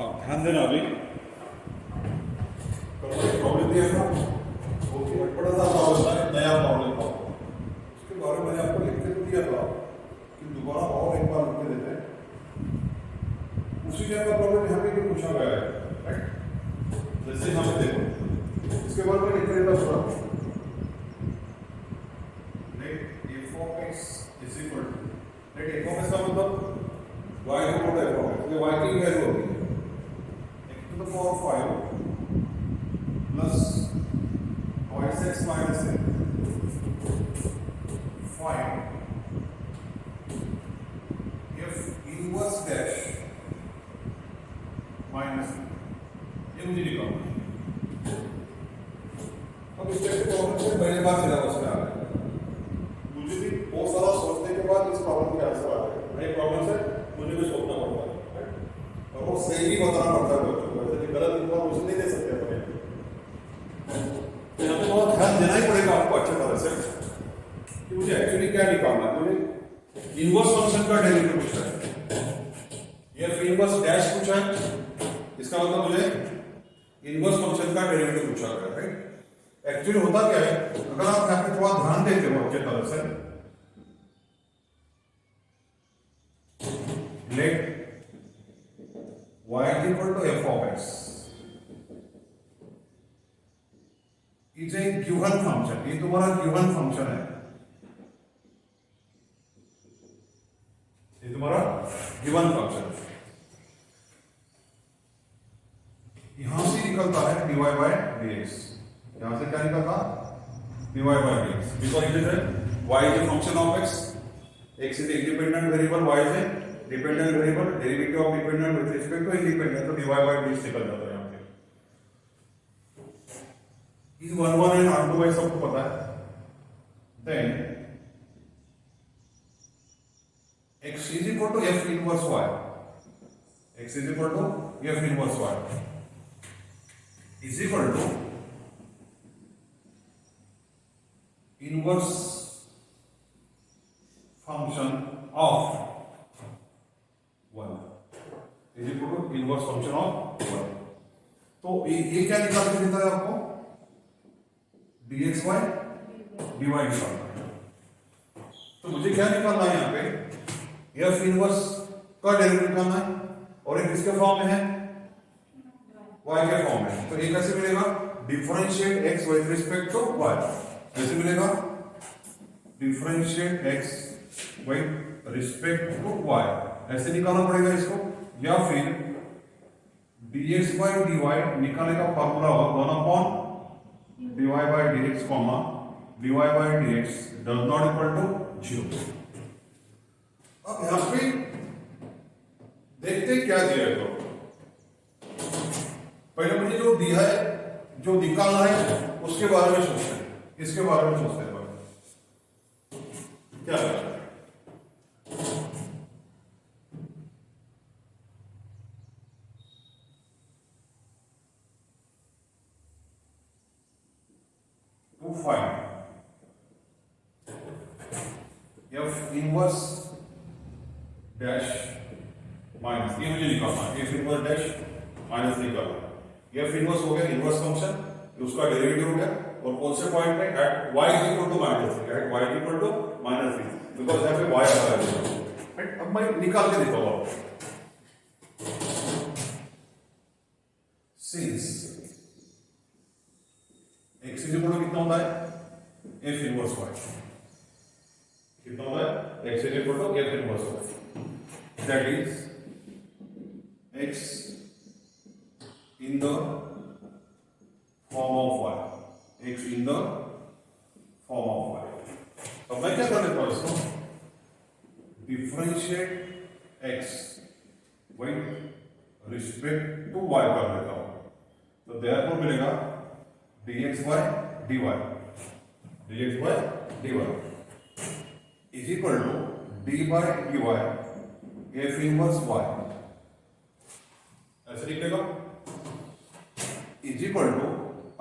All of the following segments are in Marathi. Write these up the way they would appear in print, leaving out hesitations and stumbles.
हाँ ध्यान देना अभी प्रॉब्लम दिया था वो बड़ा सा प्रॉब्लम था, नया प्रॉब्लम था। उसके बारे में मैंने आपको लिख के तो दिया था कि दोबारा और एक बार लिख के देते हैं। उसी टाइप का प्रॉब्लम यहाँ पे भी पूछा गया है, राइट। जैसे यहाँ पे देखो, इसके बारे में लिख के देता पूरा। Let f of x is equal to, let f of x का मतलब y equal to f of x, ये y की वैल्यू होगी x to the power 5 plus cos x minus a, find f inverse dash minus a, ये मुझे निकालना है। अब इस टाइप के प्रॉब्लम से पहले बार सिलेबस में आ रहा है, मुझे भी बहुत सारा सोचने के बाद इस प्रॉब्लम के आंसर आ रहे हैं। नए प्रॉब्लम से मुझे भी सोचना पड़ता है, और वो सही भी बताना पड़ता है बच्चों को, ऐसे गलत इन्फॉर्मेशन नहीं दे सकते अपने। तो यहाँ पे बहुत ध्यान देना ही पड़ेगा आपको अच्छे तरह से कि मुझे एक्चुअली क्या निकालना है। मुझे इनवर्स फंक्शन का डेरिवेटिव पूछा है, ये इनवर्स डैश पूछा है, इसका मतलब मुझे इनवर्स फंक्शन का डेरिवेटिव पूछा गया है। एक्चुअली होता क्या है, अगर आप यहाँ पे थोड़ा ध्यान देते हो अच्छे तरह से, let y equal to f of x is a given function, ये तुम्हारा गिवन फंक्शन है, ये तुम्हारा गिवन फंक्शन है। यहां से निकलता है dy by dx, यहां से क्या निकलता dy by dx, because it is y is a function of x, x is a independent variable, y is a dependent variable, derivative of dependent with respect to independent, तो dy by dx निकल जाता है। यहां पे इस 1 1 एंड r2 y सबको पता है। Then x is equal to f inverse y, x is equal to f inverse y is equal to inverse function of 1 is equal to inverse function of 1। तो ये क्या निकाल के देता है आपको, dxy dy निकालना है। तो मुझे क्या निकालना है यहाँ पे, f इनवर्स का डेरिवेटिव निकालना है, और ये किसके फॉर्म में है, y के फॉर्म में। तो ये कैसे मिलेगा, differentiate x with respect to y, कैसे मिलेगा, differentiate x with respect to y, ऐसे निकालना पड़ेगा इसको। या फिर dx by dy निकालने का फॉर्मूला होगा 1 upon dy by dx comma dy by dx does not equal to 0। अब यहां पे देखते क्या दिया है, तो पहले मुझे जो दिया है, जो निकालना है उसके बारे में सोचते हैं, इसके बारे में सोचते हैं क्या है। To find f inverse dash minus, ये मुझे निकालना है, f इनवर्स डैश माइनस निकालना है। f इनवर्स हो गया इनवर्स फंक्शन, उसका डेरिवेटिव हो गया, और कौन से पॉइंट पे, at y is equal to -3, at y is equal to -3, because यहाँ पे y आ रहा है, राइट। अब मैं निकाल के दिखाऊंगा आपको। Since x is equal to कितना होता है, f इनवर्स y, कितना होता है, x is equal to f inverse y, that is x in the form of y, x in the form of y। अब मैं क्या कर लेता हूं इसको, differentiate x with respect to y कर लेता हूं, तो देयरफॉर मिलेगा dx by dy, dx by dy is equal to d by dy f inverse y, ऐसे लिखेगा, इज इक्वल टू,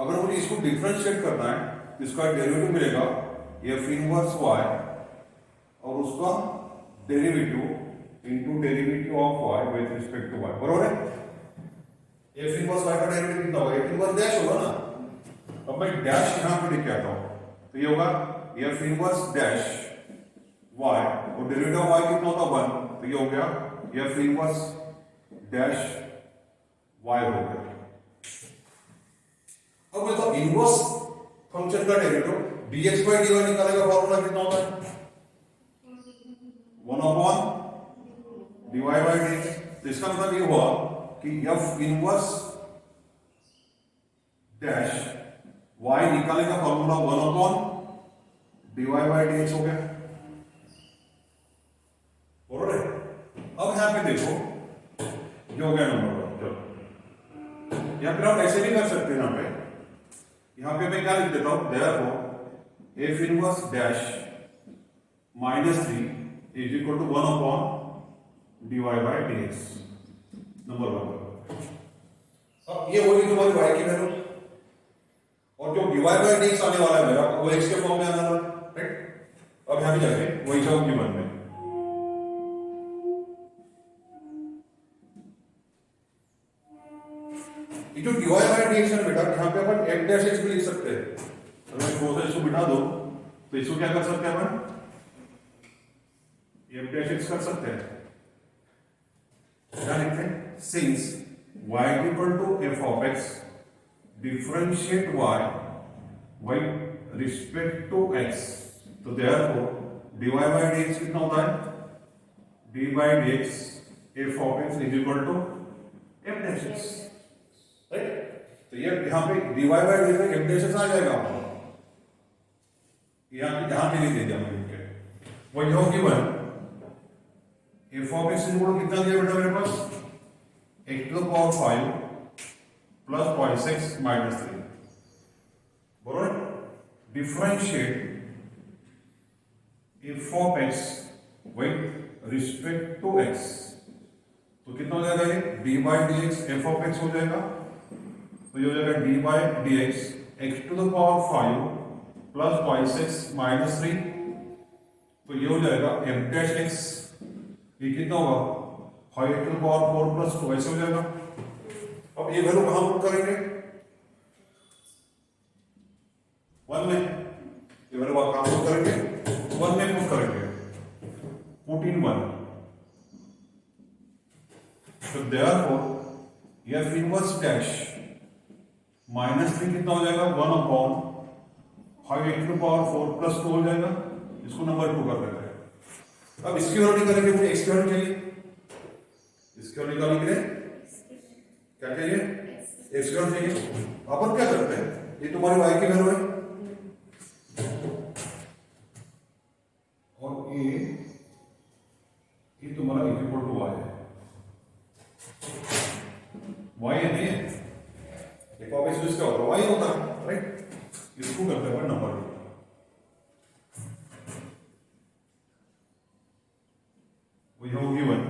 अगर मुझे इसको डिफरेंशिएट करना है तो इसका डेरिवेटिव मिलेगा f इनवर्स y और उसका derivative into derivative of y with respect to y, बरोबर है। एफ इनवर्स वाई का डेरिवेटिव कितना होगा, एफ इनवर्स डैश होगा ना। अब मैं डैश यहां पे लिख के आता हूं, तो ये होगा एफ इनवर्स डैश वाई, और डेरिवेटिव वाई कितना होता है 1, तो ये हो गया एफ इनवर्स डैश वाई हो गया। अब मैं तो इनवर्स फंक्शन का डेरिवेटिव dx by dy निकालेगा, फॉर्मूला कितना होता है 1 अपॉन dy by dx। तो इसका मतलब ये हुआ कि f इनवर्स डैश y निकालेगा, formula 1 upon dy by dx हो गया, बरोबर है। अब यहां पे देखो ये हो गया नंबर 1। चलो या फिर आप ऐसे भी कर सकते हैं, यहां पे मैं क्या लिख देता हूं, therefore f inverse dash -3 is equal to 1 upon dy by dx, number 1। अब ये होगी तुम्हारी y की वैल्यू, और जो dy by dx आने वाला है मेरा, वो x के फॉर्म में आने वाला है, राइट। अब यहां पे जाके वही जाओ गिवन में, ये जो dy by dx है बेटा, यहां पे अपन f डैश x भी लिख सकते हैं। अगर मैं कोस इसको बिठा दो तो इसको क्या कर सकते हैं अपन, f डैश x कर सकते हैं। क्या लिखते हैं, since y equal to f of x differentiate y by respect to x, तो देयरफॉर dy by dx कितना होता है, d by dx f of x is equal to f dash x, right. तो ये यहां पे dy by dx में f डैश x आ जाएगा, यहां पे नहीं दे दिया मैंने, वो ये होगी 1 f ऑफ x इक्वल कितना दिया बेटा मेरे पास, x to the power 5 plus 0.6 minus 3, बरोबर। Differentiate f of x with respect to x, तो कितना हो जाएगा, ये d by dx f of x हो जाएगा, तो ये हो जाएगा d by dx x to the power 5 plus 0.6 minus 3, तो ये हो जाएगा f डैश x, ये कितना होगा 5 टू द पावर 4 प्लस 2, ऐसे हो जाएगा। अब ये वैल्यू कहां पुट करेंगे, 1 में, ये वैल्यू कहां पुट करेंगे, 1 में पुट करेंगे, पुट इन 1। तो देयरफॉर f इनवर्स डैश -3 कितना हो जाएगा, 1 upon 5 x to power 4 plus 2 हो जाएगा, इसको नंबर 2 कर देते हैं। अब इसकी वैल्यू निकालेंगे, मुझे x की वैल्यू चाहिए, इसकी वैल्यू निकालने के लिए क्या चाहिए, x की वैल्यू चाहिए। अपन क्या करते हैं, ये तुम्हारी y की वैल्यू है, और ये तुम्हारा इक्वल टू y है, y है नहीं, एक ऑफ x क्या होता है, y होता है, राइट। इसको करते हैं नंबर 2, वही होगी 1,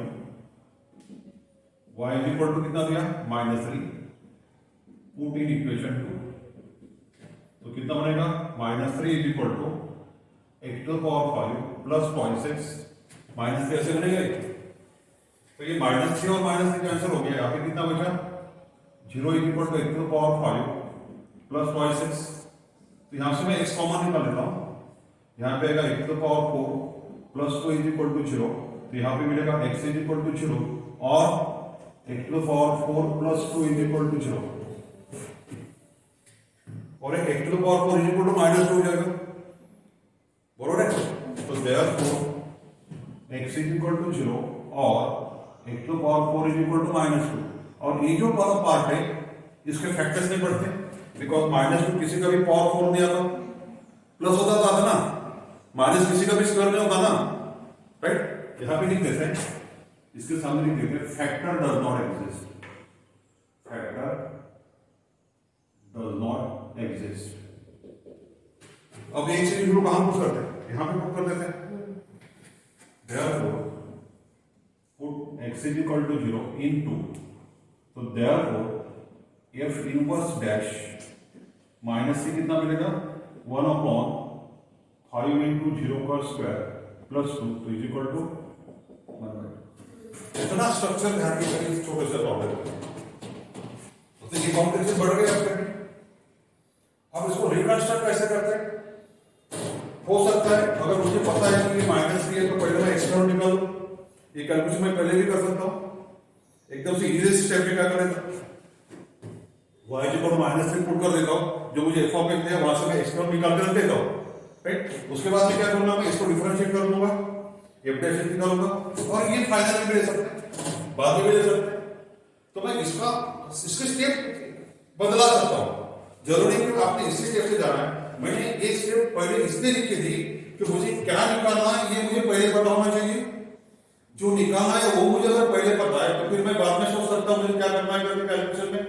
y इज इक्वल टू कितना दिया, -3, पुट इन इक्वेशन 2, तो कितना बनेगा, -3 is equal to x to the power 5 plus 0.6 minus 3, ऐसे बनेगा। तो ये -3 और -3 कैंसिल हो गया, यहाँ पे कितना बचा, 0 is equal to x to the power 5 plus 0.6, तो यहां से मैं x कॉमन निकाल लेता हूं, यहां पे आएगा x to the power 4 plus 2 is equal to 0, तो यहां पे मिलेगा x इज इक्वल टू 0 और x to the power 4 plus 2 is equal to 0, और x to the power 4 is equal to -2 हो जाएगा, बरोबर है। तो therefore x is equal to 0 और x to the power 4 is equal to -2, और ये जो वाला पार्ट है इसके फैक्टर्स नहीं पढ़ते, बिकॉज -2 किसी का भी पावर 4 नहीं आता, प्लस होता था ना, माइनस किसी का भी स्क्वायर नहीं होता ना, राइट। यहां पे लिख देते हैं, इसके सामने लिख देते हैं, factor does not exist, factor does not exist. अब एक चीज को कहां पुट करते हैं, यहां पे पुट कर देते हैं, therefore put x is equal to 0 in 2, तो देयरफॉर f इनवर्स डैश -3 कितना मिलेगा, 1 अपॉन 5 इंटू 0 का स्क्वायर प्लस 2, तो इज इक्वल टू 1/2। इतना स्ट्रक्चर ध्यान के छोटे से प्रॉब्लम तो ये कॉम्प्लेक्सेशन बढ़ गए आपके। अब इसको रिकंस्ट्रक्ट कैसे करते हैं? हो सकता है अगर मुझे पता है कि ये -3 है तो पहले मैं एक्सटर्नल निकालूं। ये कैलकुलेशन मैं पहले भी कर सकता हूं। एकदम से इजी स्टेप में क्या करेगा, y को -3 पुट कर देता हूं, जो मुझे f ऑफ x दिया वहां से मैं एक्सटर्नल निकाल कर देता हूं, राइट। उसके बाद मैं क्या करूंगा, मैं इसको डिफरेंशिएट कर दूंगा, f डैश निकालूंगा और ये फाइनल में ले सकते हैं, बाद में ले सकते हैं। तो मैं इसके स्टेप बदला सकता हूं। जरूरी नहीं कि आपने इसी स्टेप से जाना है। मैंने एक स्टेप पहले इसलिए लिख के दी कि मुझे क्या निकालना है ये मुझे पहले पता होना चाहिए। जो निकालना है वो मुझे अगर पहले पता है तो फिर मैं बाद में सोच सकता हूँ मुझे क्या करना है करके कैलकुलेशन में।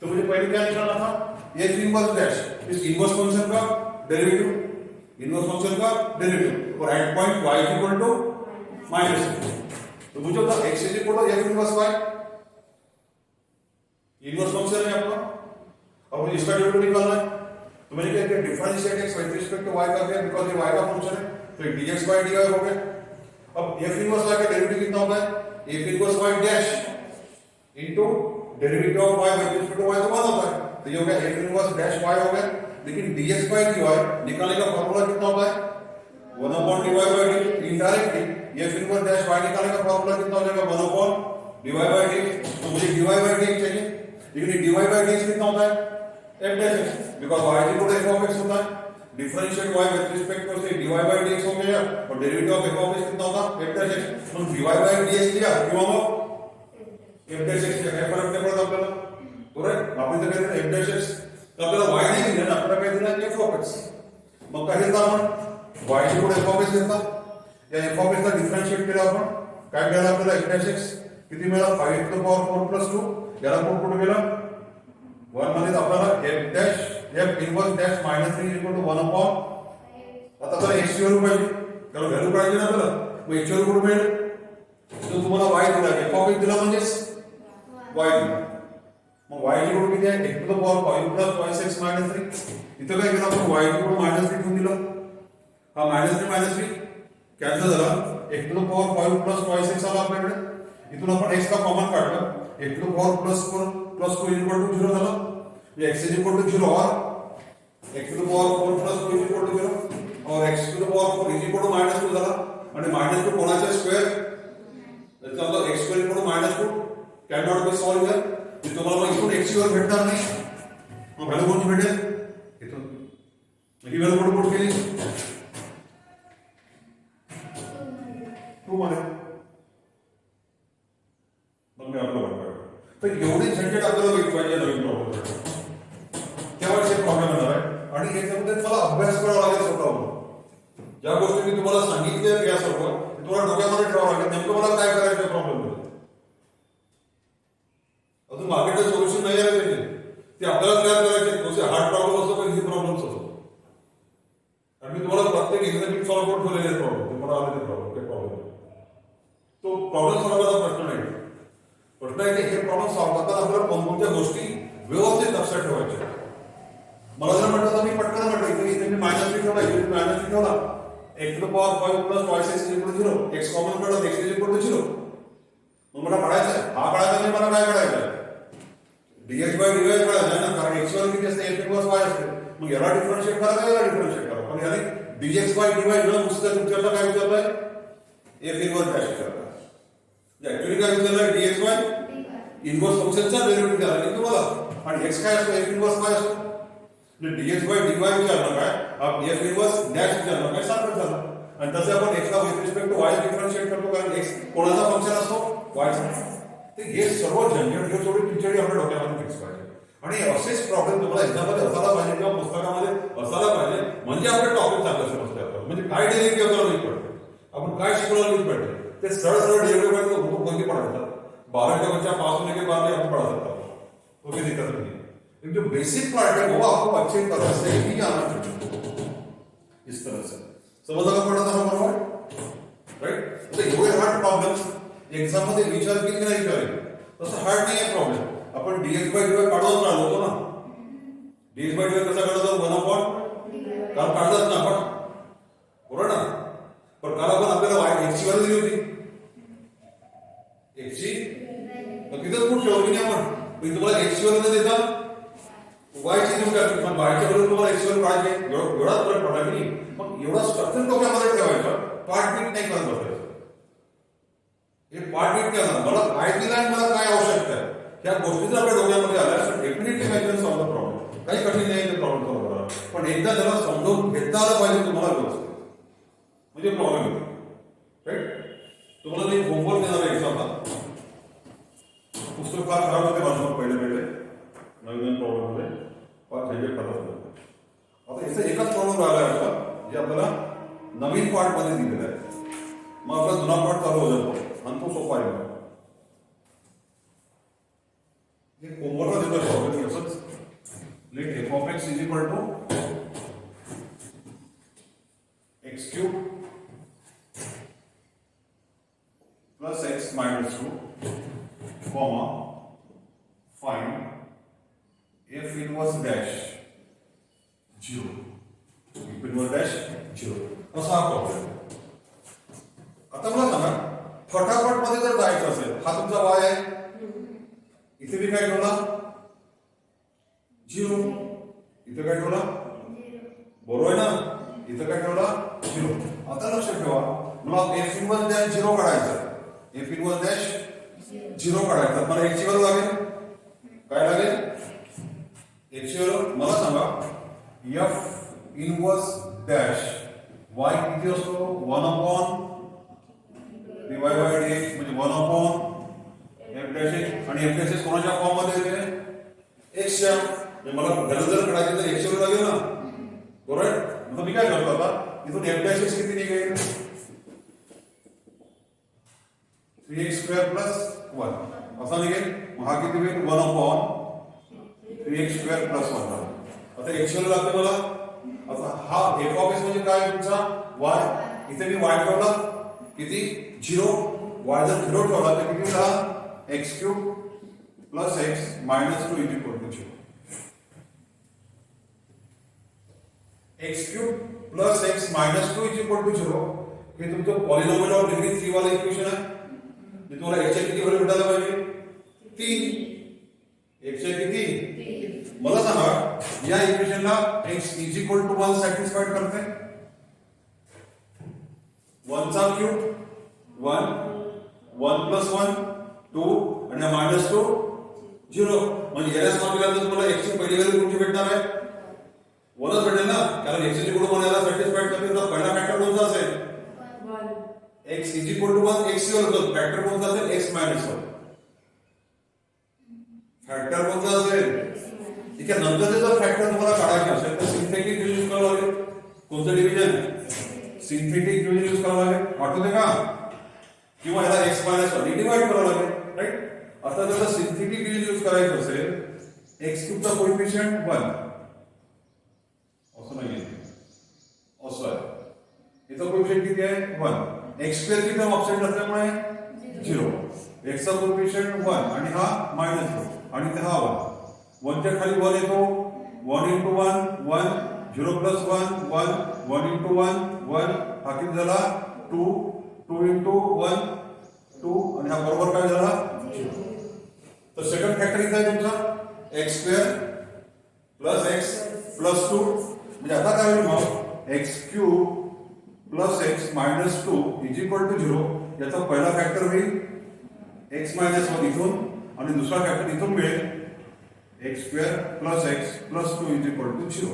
तो मुझे पहले क्या निकालना था, f इनवर्स डैश, इस इनवर्स फंक्शन का डेरिवेटिव, इनवर्स फंक्शन का डेरिवेटिव और at point y equal to -3। तो मुझे होता x इक्वल to f inverse y, inverse function है आपका, और मुझे इसका डेरिवेटिव निकालना है। तो मैंने क्या KIA, differentiate x with respect to y कर दिया, बिकॉज़ ये y का फंक्शन है, तो dx by dy हो गया। अब f इनवर्स y का डेरिवेटिव कितना होता है, f inverse y dash into derivative of y with respect to y तो 1 होता है, तो ये हो गया f इनवर्स डैश y हो गया। लेकिन dx by dy निकालने का फार्मूला कितना होता है, 1 upon dy by dt। Indirectly f inverse dash y निकालने का फार्मूला कितना हो जाएगा, 1 upon dy by dx। तो मुझे dy by dx चाहिए, लेकिन dy by dx कितना होता है, f dash x, because y equal to f of x होता है। Differentiate y with respect to से dy by dx हो गया और derivative of f of x कितना होगा, f डैश x। तो dy by dx लिया, क्यों होगा f डैश x, क्या फरक नहीं पड़ता आपल्याला, बरोबर। आपण जर कहते f डॅश x तर आपल्याला y नाही दिला ना, आपल्याला काय दिला f ऑफ x। मग काय घेतलं आपण, y equal f of x घेतला, या f ऑफ x ला डिफरेंशिएट केला आपण, काय मिळालं आपल्याला f डॅश x किती मिळाला, 5 to the power 4 plus 2, याला पुट केला 1 मध्ये आपल्याला f dash f inverse dash -3 equal to 1 upon, आता तर x ची व्हॅल्यू पाहिजे, त्याला व्हॅल्यू पाहिजे ना आपल्याला, मग x ची व्हॅल्यू कुठे मिळेल, तो तुम्हाला y दिला, f ऑफ x दिला म्हणजे y दिला, मग y ची व्हॅल्यू किती आहे, x to the power 5 plus y6 -3। इथं काय केलं आपण, y ची व्हॅल्यू -3 ठेवून दिलं, हा -3 कॅन्सल झाला, x to the power 5 plus y6 आला आपल्याकडे। इथून आपण x का कॉमन काढलं, x to the power plus 4 plus 2 equal to 0 झालं, ये x इज इक्वल टू 0 और x to the power 4 plus 2 is equal to 0 और x to the power 4 is equal to -2 झाला, आणि -2 कोणाचा स्क्वेअर, त्याचा अर्थ x square equal to -2 can not be solved here. मी तुम्हाला मग इथून x ची व्हॅल्यू भेटणार नाही, मग व्हॅल्यू कोणती भेटेल, इथून ही व्हॅल्यू कुठे पुट केली, 2 मध्ये, मग मी आपलं वाटतं तर एवढी झंझट आपल्याला वेग पाहिजे नवीन प्रॉब्लेम, तेव्हाच हे प्रॉब्लेम येणार आहे। आणि याच्यामध्ये मला अभ्यास करावा लागेल स्वतःहून, ज्या गोष्टी मी तुम्हाला सांगितल्या या सर्व तुम्हाला डोक्यामध्ये ठेवावं लागेल, नेमकं मला काय करायचं प्रॉब्लेम मध्ये, अजून मार्केटचं सोल्युशन नाही आलं पाहिजे, ते आपल्याला तयार करायचे, तुमचे हार्ड प्रॉब्लेम असो किंवा इझी प्रॉब्लेम्स असो, आणि मी तुम्हाला प्रत्येक एक्झाम्पल सॉल्व्ह करून ठेवलेले प्रॉब्लेम, तुम्हाला आलेले प्रॉब्लेम, काही प्रॉब्लेम तो प्रॉब्लेम सॉल्व्ह प्रश्न नाही, प्रश्न आहे की हे प्रॉब्लेम सॉल्व्ह करताना आपल्याला कोणकोणत्या गोष्टी व्यवस्थित लक्षात ठेवायच्या। मला जर म्हटलं तर मी पटकन म्हटलं इथे मी -3 ठेवला, इथे मी -3 ठेवला, x to the power 5 plus y6 equal to 0, x common काढला, x इज इक्वल टू 0, मग मला काढायचं आहे, हा काढायचा नाही, मला काय काढायचं आहे, dx by dy काढायचं आहे ना, कारण x वर किती असते, f इनवर्स y असते, मग याला डिफरन्शिएट करा, याला डिफरन्शिएट करा, पण याने dx by dy न नुसतं तुमच्याला काय विचारलंय, f इनवर्स डॅश विचारलं, ऍक्च्युअली काय विचारलंय, dx by इनवर्स फंक्शनचा डेरिवेटिव द्यायला लागेल तुम्हाला, आणि x काय असतो, f इनवर्स y असतो, dx by dy विचारलं काय, आप f इनवर्स डॅश विचारलं काय, सारखं झालं, आणि तसे आपण x ला with respect to y differentiate करतो, कारण x कोणाचा फंक्शन असतो, y चा। ते हे सर्व झंझट हे थोडी खिचडी आपल्या डोक्यामध्ये फिक्स पाहिजे, आणि असेच प्रॉब्लेम तुम्हाला एक्झाममध्ये असायला पाहिजे किंवा पुस्तकामध्ये असायला पाहिजे, म्हणजे आपले टॉपिक चांगलं समजते आपल्याला, म्हणजे काय डेरिव्हेटिव्ह आपल्याला नाही पडते, आपण काय शिकवलं नाही पडते, ते सरळ सरळ डेरिव्हेटिव्ह कोणती पढ़ाता 12 का बच्चा पास होने के बाद भी आपको पढ़ा सकता है, कोई दिक्कत नहीं है, लेकिन जो बेसिक पार्ट है वो आपको अच्छे तरह से ही आना चाहिए, इस तरह से समझ लगा पड़ा था बरोबर, राइट। तो एवढे हार्ड प्रॉब्लेम्स एग्जाम मध्ये विचार केले की नाही विचारले, तसं हार्ड नाही आहे प्रॉब्लेम, आपण dx by dy काढून राहिलो होतो ना, dx by dy कसा काढतो, 1 upon काल काढलाच ना आपण, बरोबर ना, पण काल आपण आपल्याला x ची व्हॅल्यू दिली होती, x ची तिथेच पुट ठेवली नाही आपण, मी तुम्हाला एक्सवर न देता वायची यूज करतो, पण वायच्या बरोबर तुम्हाला एक्सवर पाहिजे एवढाच फरक पडला की मग एवढा स्ट्रक्चर डोक्यामध्ये ठेवायचं, पार्ट बीट नाही करत बसायचं. हे पार्ट बीट केला मला काय दिला आणि मला काय आवश्यकता आहे या गोष्टी जर आपल्या डोक्यामध्ये आल्या तर definitely I can solve the problem. काही कठीण नाही ते प्रॉब्लेम सॉल्व करा, पण एकदा त्याला समजून घेता आलं पाहिजे तुम्हाला व्यवस्थित, म्हणजे प्रॉब्लेम येतो. राईट? तुम्हाला मी होमवर्क देणार आहे एक्झामला. पुस्तक फार खराब होते माझं पहिले नवीन प्रॉब्लेम मध्ये फार झेंझट खराब होते. आता याचा एकच प्रॉब्लेम राहिला आहे आपला, जे आपल्याला नवीन पार्ट मध्ये दिलेला आहे. मग आपला जुना पार्ट चालू हो जातो आणि तो सोपा आहे. हे होमवर्कला देतो प्रॉब्लेम असंच. Let f of x is equal to x cube plus x minus 2 comma find f inverse dash 0. f inverse dash 0 असा हा प्रॉब्लेम. आता मला सांगा फटाफट मध्ये जर जायचं असेल, हा तुमचा y आहे, इथे मी काय ठेवला 0, इथे काय ठेवला बरोबर आहे ना, इथे काय ठेवला 0. आता लक्ष ठेवा मला f inverse dash 0 काढायचा. f inverse dash 0 काढायचा. मला x ची व्हॅल्यू लागेल, काय लागेल x ची व्हॅल्यू. मला सांगा f इनवर्स डॅश y किती असतो 1 अपॉन dy by dx म्हणजे 1 अपॉन f डॅश x, आणि f डॅश x कोणाच्या फॉर्म मध्ये येते x च्या. म्हणजे मला व्हॅल्यू जर काढायची तर x ची व्हॅल्यू लागेल ना, बरोबर आहे. मग मी काय करतो आता इथून f डॅश x किती निघेल 3x स्क्वेअर प्लस 1 असा निघेल. मग हा किती होईल 1 अपॉन 3x स्क्वेअर प्लस 1. आता x व्हॅल्यू लागते मला. आता हा f ऑफ x म्हणजे काय तुमचा y, इथे मी y ठेवला किती 0, y जर 0 ठेवला तर किती झाला x cube plus x minus 2 is equal to 0. x cube plus x minus 2 is equal to 0 हे तुमचं पॉलिनॉमियल ऑफ डिग्री 3 वाला इक्वेशन आहे. तुम्हाला x च्या किती व्हॅल्यू भेटायला पाहिजे 3. x च्या किती मला सांगा या इक्वेशनला x is equal to 1 satisfied करते. 1 चा क्यूब 1, 1 प्लस 1 2 आणि मायनस 2 0. म्हणजे याला सॉल्व्ह केल्यानंतर तुम्हाला x ची पहिली व्हॅल्यू कोणती भेटणार आहे 1च भेटेल ना, कारण x इज इक्वल टू 1 याला सॅटिस्फाईड करते तर पहिला फॅक्टर कोणता असेल x is equal to 1. x वर फॅक्टर कोणता असेल x मायनस 1. फॅक्टर कोणता असेल ठीक आहे. नंतर जर फॅक्टर तुम्हाला काढायचे असेल तर सिंथेटिक यूज करावं लागेल. कोणतं डिव्हिजन सिंथेटिक डिव्हिजन यूज करावं लागेल, आठवते का, किंवा याला x मायनस 1 डिवाइड करावं लागेल. राईट? आता जर सिंथेटिक डिव्हिजन यूज करायचं असेल x क्यूबचा कोएफिशियंट 1 असं नाही असं आहे, याचा कोएफिशियंट किती आहे 1. x स्क्वेअर ची टर्म ऑब्सेंट असल्यामुळे 0. x चा कोएफिशियंट 1 आणि हा मायनस 2 आणि हा 1. 1 च्या खाली 1 येतो 1 into 1 1 0 plus 1 1 1 into 1 1 हा किती झाला 2 2 into 1 2 आणि हा बरोबर काय झाला 0. तर सेकंड फॅक्टर इथे आहे तुमचा x square plus x plus 2 म्हणजे आता काय होईल मग x cube plus x minus 2 is equal to 0. याचा पहिला फॅक्टर होईल x मायनस 1 इथून आणि दुसरा फॅक्टर इथून मिळेल x square plus x plus 2 is equal to 0.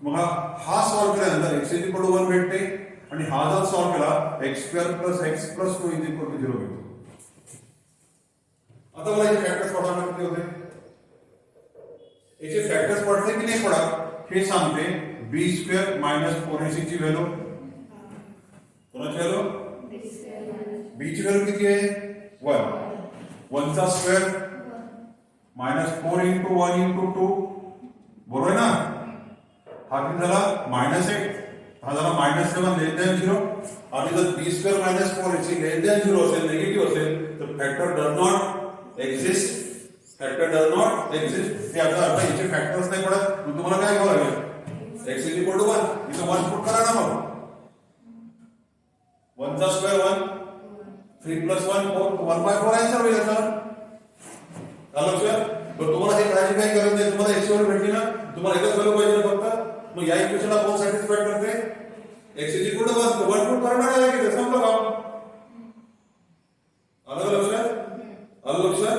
मग हा सॉल्व्ह केल्यानंतर x इज इक्वल टू 1 भेटते आणि हा जर सॉल्व्ह केला x square plus x plus 2 is equal to 0 भेटतो. आता मला याचे फॅक्टर्स पडणार किती होते, याचे फॅक्टर्स पडते की नाही पडत हे सांगते b स्क्वेअर मायनस 4ac ची व्हॅल्यू. कोणाची व्हॅल्यू b ची व्हॅल्यू किती आहे 1. 1 चा स्क्वेअर मायनस 4 into 1 into 2 बरोबर आहे ना. हा किती झाला मायनस 8, हा झाला मायनस 7 लेस दॅन 0. आणि जर b स्क्वेअर मायनस 4ac लेस दॅन 0 असेल निगेटिव्ह असेल तर factor does not exist. Factor does not exist याचा अर्थ याचे फॅक्टर्स नाही पडत. मग तुम्हाला काय घ्यावं लागेल x इज इक्वल टू 1 इथं 1 पुट करा ना. मग 1 चा स्क्वेअर 1 3 प्लस 1 4 1 by 4 आन्सर होईल याचा. लक्षात पण तुम्हाला हे करायची काही गरज नाही. तुम्हाला एक्स व्हॅल्यू भेटली ना, तुम्हाला एकच व्हॅल्यू पाहिजे फक्त. मग या इक्वेशनला कोण सॅटिस्फाय करते? X is equal to 1. 1 put करणार आहे की संपलं काम. आलं लक्षात? आलं लक्षात?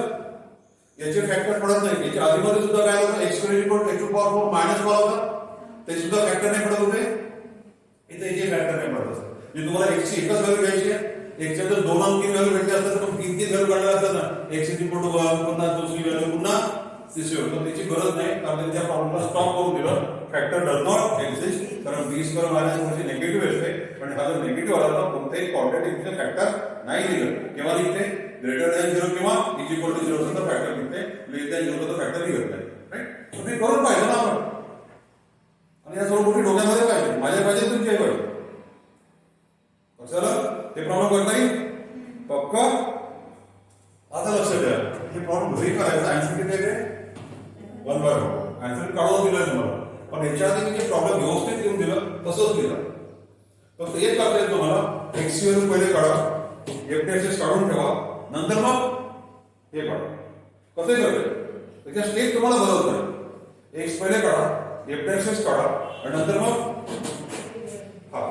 याचे फॅक्टर पडत नाही. याच्या आधीमध्ये सुद्धा काय होतं? X square equal to x to power 4 minus 1 होतं. ते सुद्धा फॅक्टर नाही पडत होते. इथे याचे फॅक्टर नाही पडत असतं. म्हणजे तुम्हाला एक्स ची एकच व्हॅल्यू घ्यायची आहे. एक्सच्या जर 2 आणि 3 व्हॅल्यू भेटली असतात तर 3 व्हॅल्यू काढल्या असतात ना. एक्स इज इक्वल टू 1 पुन्हा दुसरी व्हॅल्यू पुन्हा तिसरी व्हॅल्यू. पण त्याची गरज नाही. कारण त्या प्रॉब्लेमला स्टॉप करून दिलं. Factor does not exist. कारण बी स्क्वेअर मायनस म्हणजे निगेटिव्ह असते. पण हा जर निगेटिव्ह आला तर कोणत्याही क्वांटिटीचे फॅक्टर नाही दिलं. केव्हा निघते? ग्रेटर दॅन 0 किंवा इज इक्वल टू 0 तर फॅक्टर निघते. लेस दॅन 0 तर फॅक्टर निघत नाही. राईट? तुम्ही करून पाहिजे ना आपण. आणि या सर्व गोष्टी डोक्यामध्ये पाहिजे. माझ्या पाहिजे तुमच्या पाहिजे. लक्षात? ते प्रॉब्लेम करता येईल पक्का. आता लक्ष द्या. हे प्रॉब्लेम घरी करायचं. आन्सर किती आहे? 1/1. आन्सर काढून दिलंय तुम्हाला. पण याच्या आधी मी जे प्रॉब्लेम व्यवस्थित लिहून दिलं तसंच लिहिलं. फक्त एक करता येईल तुम्हाला. एक्स व्हॅल्यू पहिले काढा. एफ काढून ठेवा. नंतर मग हे काढा. कसं करते? त्याच्या स्टेप तुम्हाला बदलत नाही. एक्स पहिले काढा. एफ काढा आणि नंतर मग हा.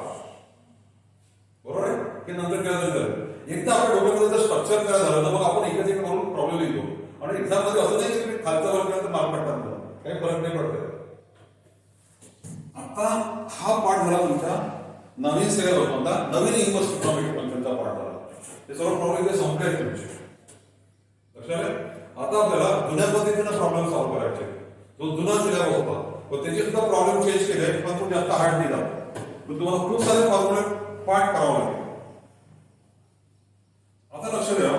बरोबर आहे की नंतर काय झालं? एकदा आपल्या डोक्यामध्ये जर स्ट्रक्चर काय झालं तर मग आपण एकच एक करून प्रॉब्लेम लिहितो. आणि एक्झाम मध्ये असं नाही की तुम्ही खालचा वर केला तर मार्क पडतात. काही फरक नाही पडत. आता हा पार्ट झाला तुमचा नवीन सिलेबस होता. नवीन इन्व्हर्स इकॉनॉमिक फंक्शनचा पार्ट झाला. ते सर्व प्रॉब्लेम इथे संपले आहेत तुमचे. लक्षात आहे? आता आपल्याला जुन्या पद्धतीने प्रॉब्लेम सॉल्व्ह करायचे. जो जुना सिलेबस होता व त्याचे सुद्धा प्रॉब्लेम चेंज केले पण तो जास्त हार्ड दिला. तर तुम्हाला खूप सारे फॉर्म्युले पाठ करावं लागेल. आता लक्ष द्या.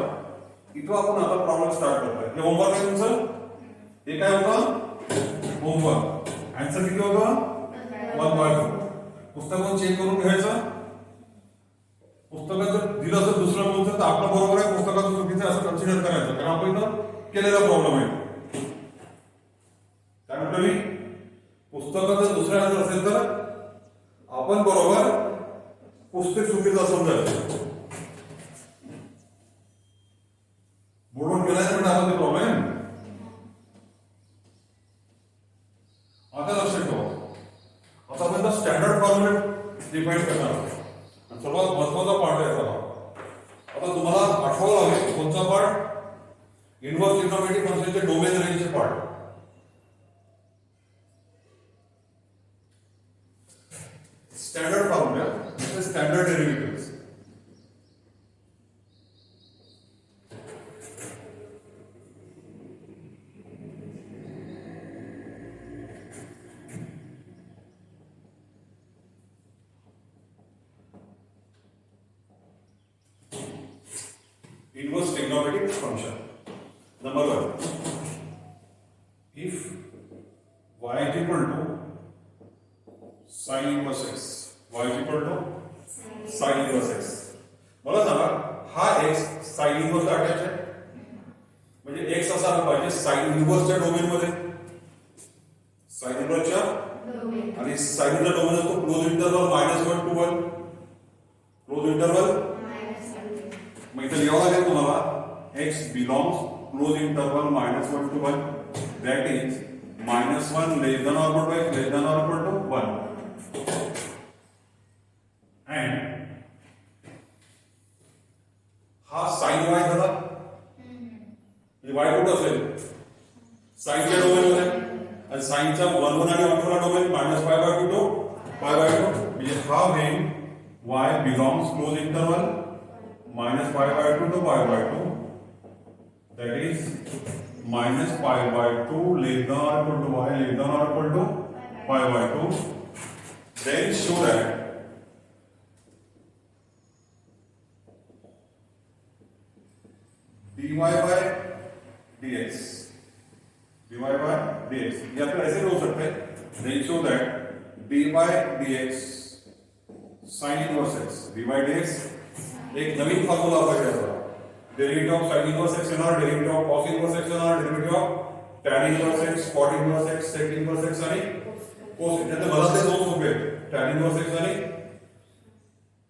इथं आपण आता प्रॉब्लेम स्टार्ट करतोय. हे होमवर्क आहे तुमचं. हे काय होतं? होमवर्क. आन्सर किती होतं? 1/2. पुस्तकावर चेक करून घ्यायचं. पुस्तकात जर दिलं असं दुसरं कोणतं तर आपलं बरोबर आहे, पुस्तकाचं चुकीचं असं कन्सिडर करायचं. कारण आपण इथं केलेला प्रॉब्लेम आहे. काय म्हटलं मी? पुस्तकात जर दुसरं आन्सर असेल तर आपण बरोबर, पुस्तक चुकीचं समजायचं. बोलून केलाय म्हणजे आपण ते प्रॉब्लेम. आता लक्षात ठेवा. आता आपण स्टँडर्ड फॉर्म्युले डिफाईन करणार आहोत. सर्वात महत्वाचा पार्ट आहे याचा. आता तुम्हाला आठवावं लागेल कोणता पार्ट? इन्व्हर्स ट्रिग्नोमेट्रिक फंक्शनचे डोमेन रेंजचे पार्ट. स्टँडर्ड फॉर्म्युला म्हणजे standard derivatives. Inverse trigonometric function. Number 1. If y is equal to sin inverse x. Y is equal to sin inverse x. मला सांगा हा x sin inverse अटॅच आहे. म्हणजे x असायला पाहिजे sin inverse च्या डोमेन मध्ये. sin inverse च्या आणि sin चा डोमेन असतो close interval -1 to 1. Close interval मग इथे लिहावं लागेल तुम्हाला x belongs close interval -1 to 1. That is -1 less than or equal to x less than or equal to 1. And हा sin y झाला. हे y कुठं असेल? sin च्या डोमेन मध्ये. आणि sin चा 1 आणि 1 ला डोमेन -π/2 to π/2. म्हणजे हा होईल y belongs close interval -π/2 to π/2. That is -π/2 less than or equal to y less than or equal to π/2. Then show that dy by dx ये आप ऐसे हो सकते हैं. Then show that dy dx sin inverse x. dy dx एक नवीन फॉर्म्युला पाहिजे. Derivative of sin inverse x येणार, derivative of cos inverse x येणार, derivative of tan inverse x, cot inverse x, sec inverse x आणि cos. यात मला ते दोन सोपे आहेत. tan inverse x आणि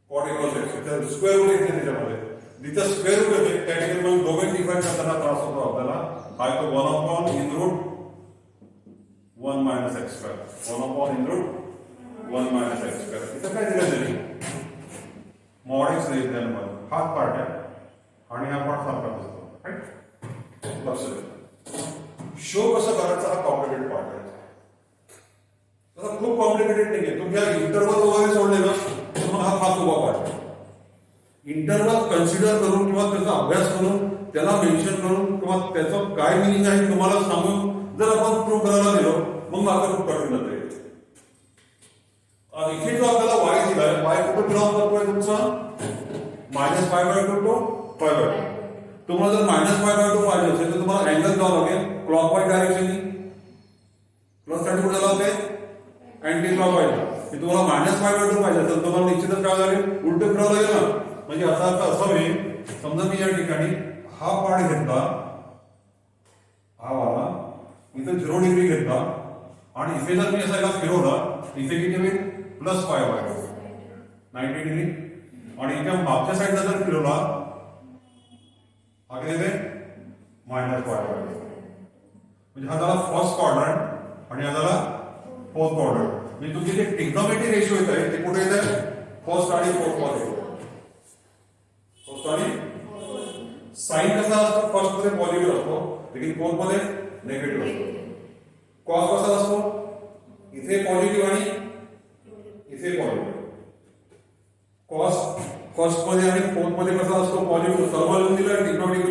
cot inverse x. तर स्क्वेअर रूट येते त्याच्यामध्ये. जिथे स्क्वेअर रूट येते त्या ठिकाणी मग डोमेन डिफाइन करताना त्रास होतो आपल्याला. हा तो 1 upon in root 1 minus x square, 1 upon in root 1 minus x square. इथं काय दिलं तरी मॉड एक्स लेस दॅन 1 हाच पार्ट आहे आणि हा पार्ट सारखाच असतो. राईट, लक्ष द्या. शो कसं करायचं हा कॉम्प्लिकेटेड पार्ट आहे. तसा खूप कॉम्प्लिकेटेड नाही आहे. तुम्ही इंटरवल वगैरे सोडले ना तर मग हा फार सोपा पार्ट आहे. इंटरवल कन्सिडर करून किंवा त्याचा अभ्यास करून त्याला मेन्शन करून किंवा त्याचं काय मिनिंग आहे तुम्हाला सांगून जर आपण प्रूव्ह करायला गेलो मग मात्र खूप कठीण जाते. इथे जो आपल्याला वाय दिलाय, वाय कुठे बिलॉंग करतोय तुमचा -π/2 to π/2. तुम्हाला जर -π/2 पाहिजे असेल तर तुम्हाला अँगल द्यावा लागेल क्लॉकवाईज डायरेक्शननी. प्लस साठी कुठे लावते अँटी क्लॉकवाईज. तुम्हाला -π/2 पाहिजे असेल तर तुम्हाला निश्चितच काय लागेल उलट फिरावं लागेल ना. म्हणजे असा अर्थ असा होईल, समजा मी या ठिकाणी हा पार्ट घेतला, हा वाला इथं 0 डिग्री घेतला आणि इथे जर मी असा याला फिरवला इथे किती होईल +π/2 90 डिग्री. आणि इथे मागच्या साईडला जर फिरवला हा किती येते -π/2. म्हणजे हा झाला फर्स्ट क्वाड्रंट आणि हा झाला फोर्थ क्वाड्रंट. म्हणजे तुमचे जे ट्रिग्नोमेट्री रेशो येत आहे ते कुठे येत आहे फर्स्ट आणि फोर्थ मध्ये. फर्स्ट आणि साइन कसा असतो फर्स्ट मध्ये पॉझिटिव्ह असतो लेकिन फोर्थ मध्ये निगेटिव्ह असतो. कॉस कसा असतो इथे पॉझिटिव्ह आणि इथे पॉझिटिव्ह. कॉस फर्स्ट मध्ये आणि फोर्थ मध्ये कसा असतो पॉझिटिव्ह. सर्व लिहून दिलं ट्रिग्नोमेट्री